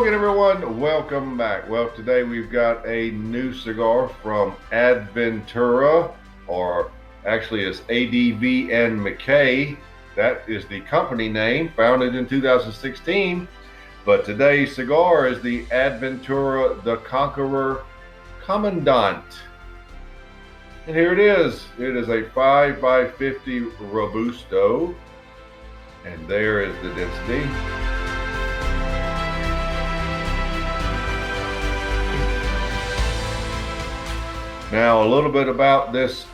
again, everyone. Welcome back. Well, today we've got a new cigar from ADVentura, or actually it's ADV McKay. That is the company name, founded in 2016. But today's cigar is the ADVentura The Conqueror Comandante. And here it is. It is a 5x50 Robusto. And there is the density. Now, a little bit about this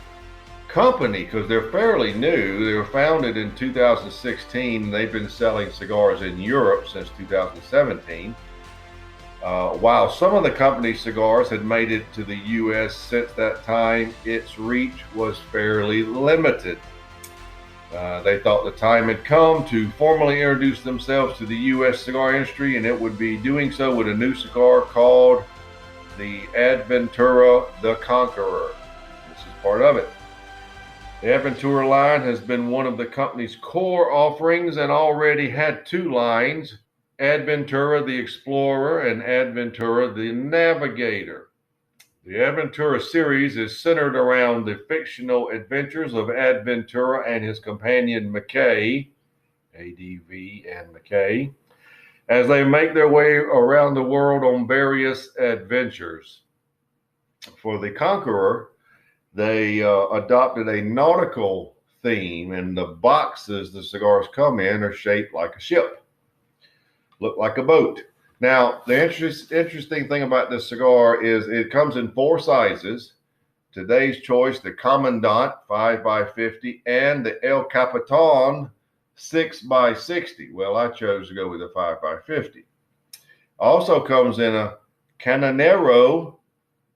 company, because they're fairly new. They were founded in 2016. They've been selling cigars in Europe since 2017. While some of the company's cigars had made it to the U.S. since that time, its reach was fairly limited. They thought the time had come to formally introduce themselves to the U.S. cigar industry, and it would be doing so with a new cigar called the ADVentura The Conqueror. This is part of it. The ADVentura line has been one of the company's core offerings and already had two lines, ADVentura the Explorer and ADVentura the Navigator. The ADVentura series is centered around the fictional adventures of ADVentura and his companion McKay, ADV McKay, as they make their way around the world on various adventures. For the Conqueror, they adopted a nautical theme, and the boxes the cigars come in are shaped like a ship, look like a boat. Now, the interesting thing about this cigar is it comes in four sizes. Today's choice, the Commandant 5x50 and the El Capitan 6x60. Well, I chose to go with the 5x50. Also comes in a Marinero,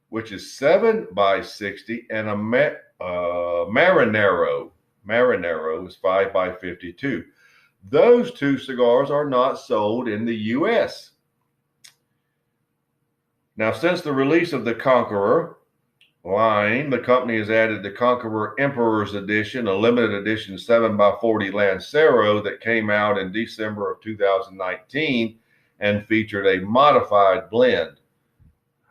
which is 7x60, and a Marinero. Marinero is 5x52. Those two cigars are not sold in the U.S. Now, since the release of the Conqueror line, the company has added the Conqueror Emperor's Edition, a limited edition 7x40 Lancero that came out in December of 2019 and featured a modified blend.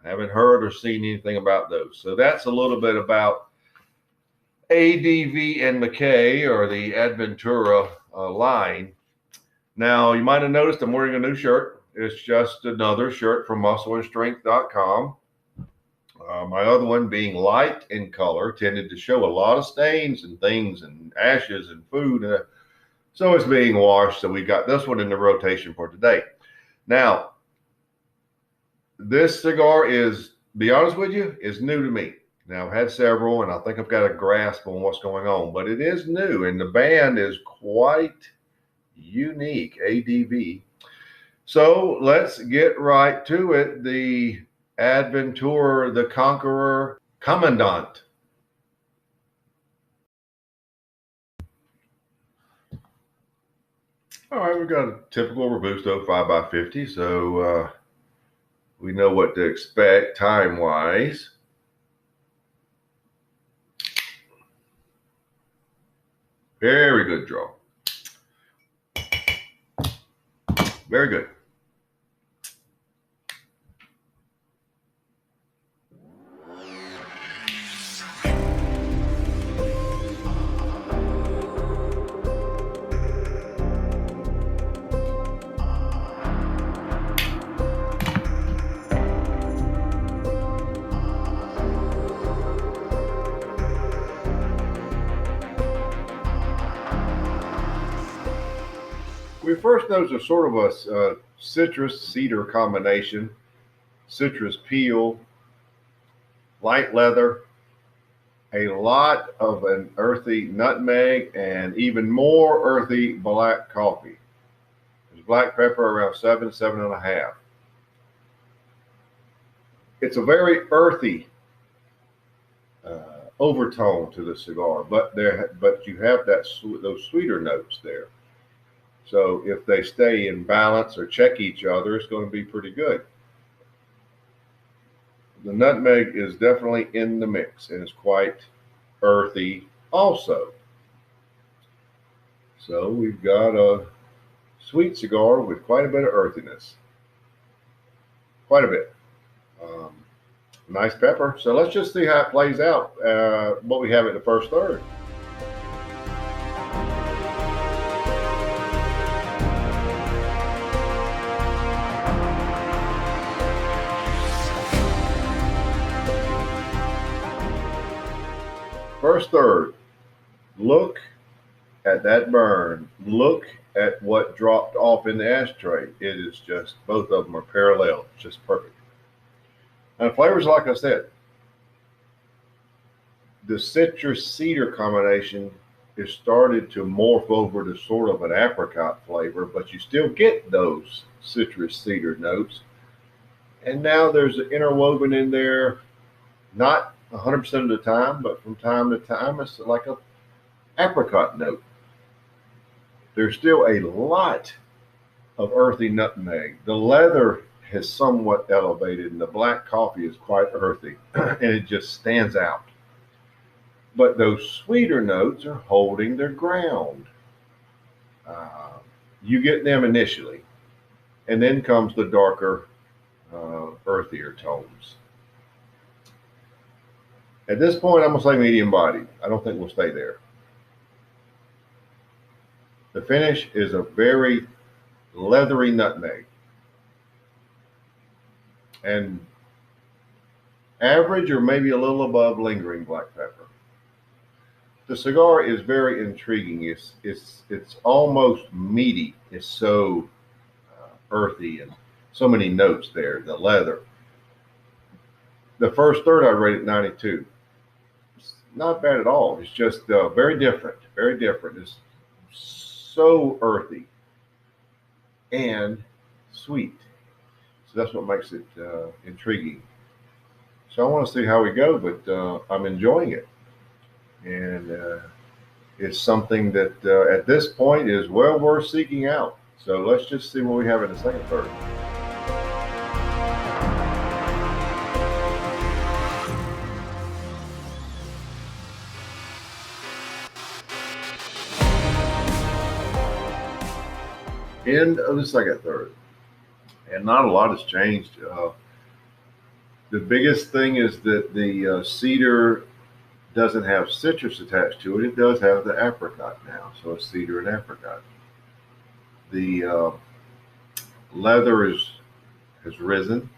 I haven't heard or seen anything about those. So that's a little bit about ADV and McKay, or the ADVentura line. Now, you might have noticed I'm wearing a new shirt. It's just another shirt from muscleandstrength.com. My other one, being light in color, tended to show a lot of stains and things and ashes and food. So it's being washed. So we got this one in the rotation for today. Now, this cigar is, to be honest with you, is new to me. Now, I've had several, and I think I've got a grasp on what's going on. But it is new, and the band is quite unique, ADV. So let's get right to it. The ADVentura The Conqueror Comandante. All right, we've got a typical Robusto 5x50, so we know what to expect time-wise. Very good draw. Very good. We first notice a sort of a citrus cedar combination, citrus peel, light leather, a lot of an earthy nutmeg, and even more earthy black coffee. There's black pepper around 7.5. It's a very earthy overtone to the cigar, but you have those sweeter notes there. So if they stay in balance or check each other, it's going to be pretty good. The nutmeg is definitely in the mix, and it's quite earthy also. So we've got a sweet cigar with quite a bit of earthiness. quite a bit. Nice pepper. So let's just see how it plays out, what we have at the first third. First third, look at that burn. Look at what dropped off in the ashtray. It is just, both of them are parallel, just perfect. And the flavors, like I said, the citrus cedar combination is started to morph over to sort of an apricot flavor, but you still get those citrus cedar notes. And now there's an interwoven in there, not 100% of the time, but from time to time, it's like a apricot note. There's still a lot of earthy nutmeg. The leather has somewhat elevated, and the black coffee is quite earthy, and it just stands out. But those sweeter notes are holding their ground. You get them initially, and then comes the darker, earthier tones. At this point, I'm going to say medium bodied. I don't think we'll stay there. The finish is a very leathery nutmeg, and average or maybe a little above lingering black pepper. The cigar is very intriguing. It's almost meaty. It's so earthy and so many notes there. The leather. The first third I rated 92. It's not bad at all. It's just very different. Very different. It's so earthy and sweet. So that's what makes it intriguing. So I want to see how we go, but I'm enjoying it. And it's something that at this point is well worth seeking out. So let's just see what we have in the second third. End of the second third. And not a lot has changed. The biggest thing is that the cedar doesn't have citrus attached to it. It does have the apricot now. So it's cedar and apricot. The leather has risen.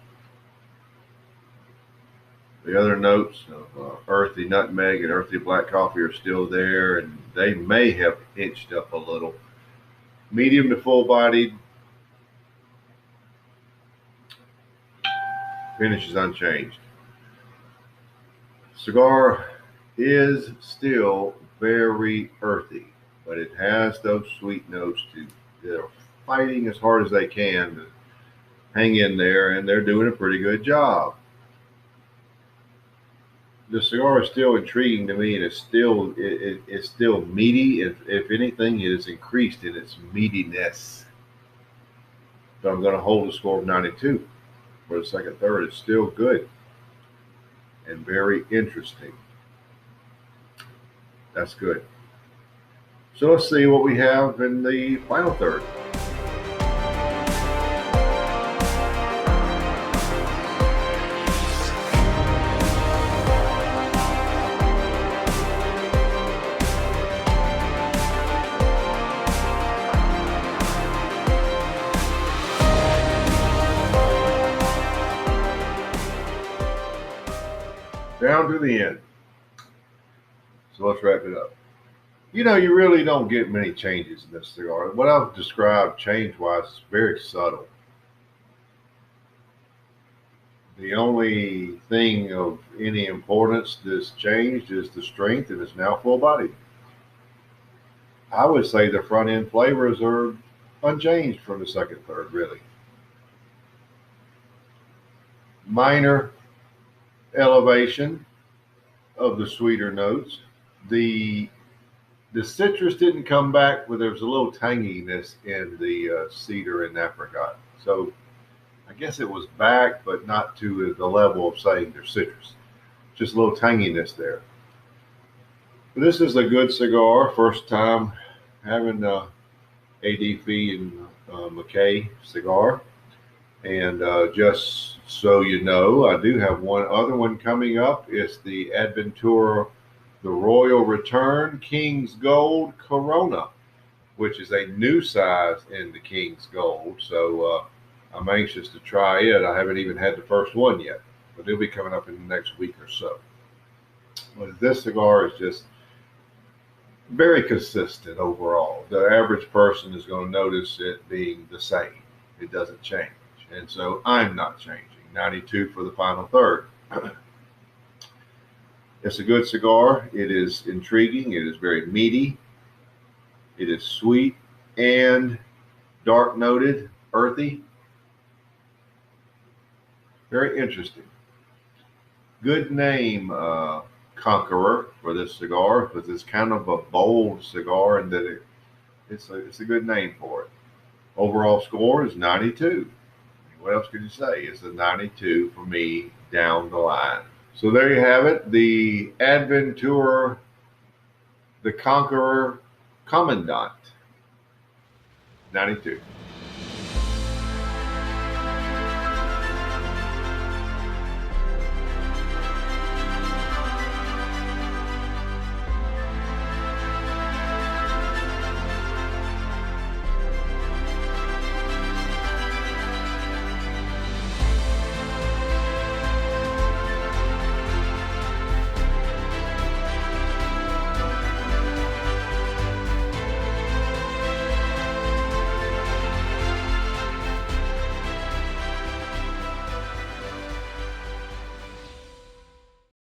The other notes of earthy nutmeg and earthy black coffee are still there, and they may have inched up a little. Medium to full bodied. Finish is unchanged. Cigar is still very earthy, but it has those sweet notes that are fighting as hard as they can to hang in there, and they're doing a pretty good job. The cigar is still intriguing to me, and it's still meaty. If anything, it is increased in its meatiness. So I'm going to hold a score of 92 for the second third. It's still good and very interesting. That's good. So let's see what we have in the final third. Down to the end. So let's wrap it up. You know, you really don't get many changes in this cigar. What I've described change-wise is very subtle. The only thing of any importance that's changed is the strength, and it's now full-bodied. I would say the front-end flavors are unchanged from the second third, really. Minor elevation of the sweeter notes. The citrus didn't come back, but there was a little tanginess in the cedar and apricot. So I guess it was back, but not to the level of saying there's citrus. Just a little tanginess there. But this is a good cigar. First time having ADV and McKay cigar, and just So you know, I do have one other one coming up. It's the ADVentura The Royal Return King's Gold Corona, which is a new size in the King's Gold. So I'm anxious to try it. I haven't even had the first one yet, but it'll be coming up in the next week or so. But this cigar is just very consistent overall. The average person is going to notice it being the same. It doesn't change. And so I'm not changing. 92 for the final third. It's a good cigar. It is intriguing. It is very meaty. It is sweet and dark noted, earthy. Very interesting. Good name, Conqueror, for this cigar, because it's kind of a bold cigar, and that it's a good name for it. Overall score is 92. What else could you say? It's a 92 for me down the line. So there you have it, the ADVentura The Conqueror Commandant, 92.